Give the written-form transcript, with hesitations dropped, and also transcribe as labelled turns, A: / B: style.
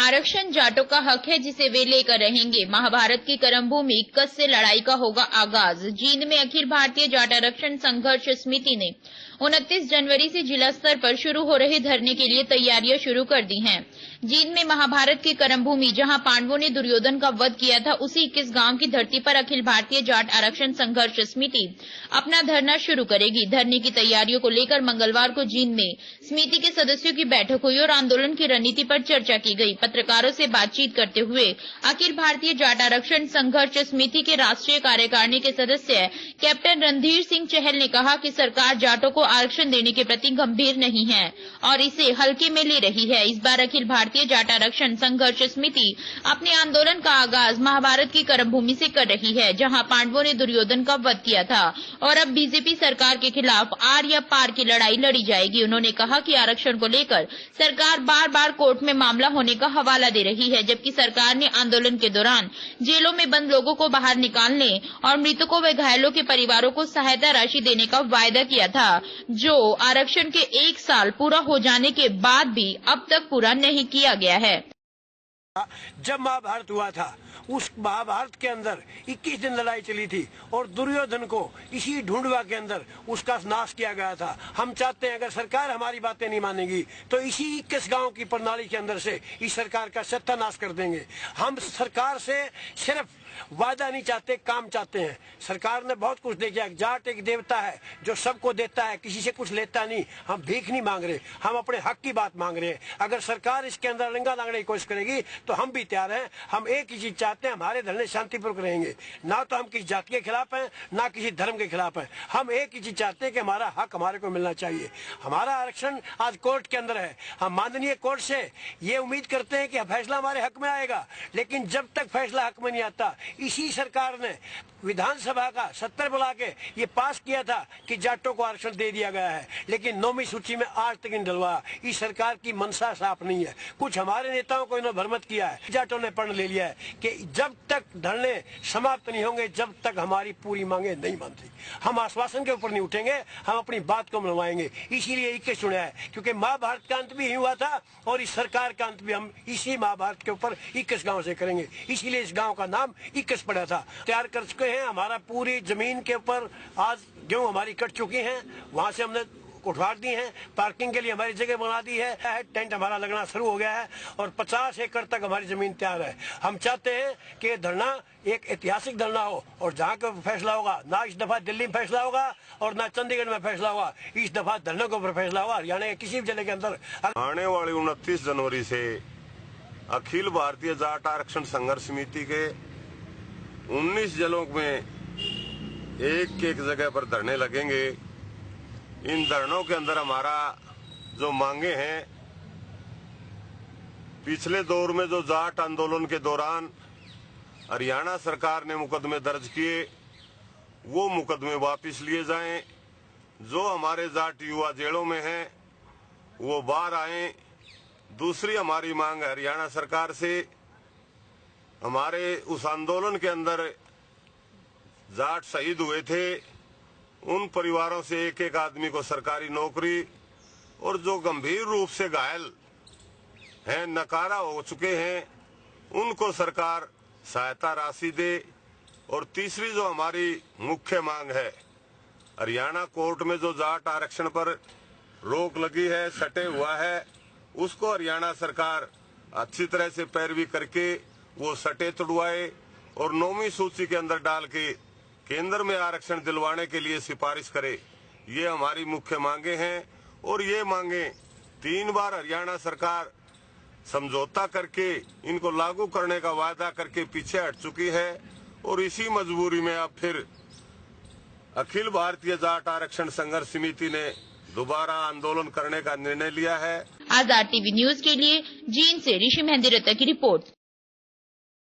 A: आरक्षण जाटों का हक है जिसे वे लेकर रहेंगे। महाभारत की कर्म भूमि कच्छ से लड़ाई का होगा आगाज। जींद में अखिल भारतीय जाट आरक्षण संघर्ष समिति ने 29 जनवरी से जिला स्तर पर शुरू हो रहे धरने के लिए तैयारियां शुरू कर दी हैं। जींद में महाभारत की कर्म भूमि जहां पांडवों ने दुर्योधन का वध किया था, उसी 21 गांव की धरती पर अखिल भारतीय जाट आरक्षण संघर्ष समिति अपना धरना शुरू करेगी। धरने की तैयारियों को लेकर मंगलवार को जींद में समिति के सदस्यों की बैठक हुई और आंदोलन की रणनीति पर चर्चा की गई। पत्रकारों से बातचीत करते हुए अखिल भारतीय जाट आरक्षण संघर्ष समिति के राष्ट्रीय कार्यकारिणी के सदस्य कैप्टन रणधीर सिंह चहल ने कहा कि सरकार जाटों को आरक्षण देने के प्रति गंभीर नहीं है और इसे हल्के में ले रही है। इस बार अखिल भारतीय जाट आरक्षण संघर्ष समिति अपने आंदोलन का आगाज महाभारत की कर्म भूमि से कर रही है, जहां पांडवों ने दुर्योधन का वध किया था और अब बीजेपी सरकार के खिलाफ आर या पार की लड़ाई लड़ी जाएगी। उन्होंने कहा कि आरक्षण को लेकर सरकार बार बार कोर्ट में मामला होने का हवाला दे रही है, जबकि सरकार ने आंदोलन के दौरान जेलों में बंद लोगों को बाहर निकालने और मृतकों व घायलों के परिवारों को सहायता राशि देने का वायदा किया था, जो आरक्षण के 1 साल पूरा हो जाने के बाद भी अब तक पूरा नहीं किया गया है।
B: जब महाभारत हुआ था, उस महाभारत के अंदर 21 दिन लड़ाई चली थी और दुर्योधन को इसी ढूंढवा के अंदर उसका नाश किया गया था। हम चाहते हैं अगर सरकार हमारी बातें नहीं मानेगी तो इसी 21 गांव की प्रणाली के अंदर से इस सरकार का सत्यानाश कर देंगे। हम सरकार से सिर्फ वादा नहीं चाहते, काम चाहते हैं। सरकार ने बहुत कुछ देखा। जाट एक देवता है जो सबको देता है, किसी से कुछ लेता नहीं। हम भीख नहीं मांग रहे, हम अपने हक की बात मांग रहे हैं। अगर सरकार इसके अंदर लंगा लांगने की कोशिश करेगी तो हम भी तैयार हैं। हम एक ही चीज चाहते हैं, हमारे धरने शांतिपूर्वक रहेंगे। ना तो हम किसी जाति के खिलाफ हैं, ना किसी धर्म के खिलाफ हैं। हम एक ही चीज चाहते हैं कि हमारा हक हमारे को मिलना चाहिए। हमारा आरक्षण आज कोर्ट के अंदर है। हम माननीय कोर्ट से ये उम्मीद करते हैं कि फैसला हमारे हक में आएगा, लेकिन जब तक फैसला हक में नहीं आता, इसी सरकार ने विधानसभा का 70 बुला के ये पास किया था कि जाटों को आरक्षण दे दिया गया है, लेकिन 9वीं सूची में आज तक नहीं डलवा। इस सरकार की मनसा साफ नहीं है। कुछ हमारे नेताओं को इन्होंने भ्रमित किया है। जाटों ने प्रण ले लिया है कि जब तक धरने समाप्त नहीं होंगे, जब तक हमारी पूरी मांगे नहीं बनती, हम आश्वासन के ऊपर नहीं उठेंगे, हम अपनी बात को मनवाएंगे। इसीलिए 21 चुना है, क्योंकि महाभारत का अंत भी यही हुआ था और इस सरकार का अंत भी हम इसी महाभारत के ऊपर 21 गांव से करेंगे। इसीलिए इस गांव का नाम 21 पड़ा था। तैयार कर चुके हैं। हमारा पूरी जमीन के ऊपर आज गेहूं हमारी कट चुकी हैं, वहां से हमने उठवार दी है। पार्किंग के लिए हमारी जगह बना दी है। टेंट हमारा लगना शुरू हो गया है और 50 एकड़ तक हमारी जमीन तैयार है। हम चाहते हैं कि धरना एक ऐतिहासिक धरना हो और जहाँ का फैसला होगा, ना इस दफा दिल्ली में फैसला होगा और ना चंडीगढ़ में फैसला होगा, इस दफा धरने के ऊपर फैसला होगा। हरियाणा के किसी भी जिले के अंदर।
C: आने वाली 29 जनवरी से अखिल भारतीय जाट आरक्षण संघर्ष समिति के 19 जिलों में एक जगह पर धरने लगेंगे। इन धरनों के अंदर हमारा जो मांगे हैं, पिछले दौर में जो जाट आंदोलन के दौरान हरियाणा सरकार ने मुकदमे दर्ज किए, वो मुकदमे वापस लिए जाएं। जो हमारे जाट युवा जेलों में हैं वो बाहर आएं। दूसरी हमारी मांग है हरियाणा सरकार से, हमारे उस आंदोलन के अंदर जाट शहीद हुए थे, उन परिवारों से एक आदमी को सरकारी नौकरी, और जो गंभीर रूप से घायल हैं, नकारा हो चुके हैं, उनको सरकार सहायता राशि दे। और तीसरी जो हमारी मुख्य मांग है, हरियाणा कोर्ट में जो जाट आरक्षण पर रोक लगी है, सटे हुआ है, उसको हरियाणा सरकार अच्छी तरह से पैरवी करके वो सटे तुड़वाए और 9वीं सूची के अंदर डाल के केंद्र में आरक्षण दिलवाने के लिए सिफारिश करे। ये हमारी मुख्य मांगे हैं और ये मांगे 3 बार हरियाणा सरकार समझौता करके इनको लागू करने का वादा करके पीछे हट चुकी है और इसी मजबूरी में अब फिर अखिल भारतीय जाट आरक्षण संघर्ष समिति ने दोबारा आंदोलन करने का निर्णय लिया है।
A: आजाद टीवी न्यूज के लिए जींद से ऋषि महेंद्र रत्ता की रिपोर्ट।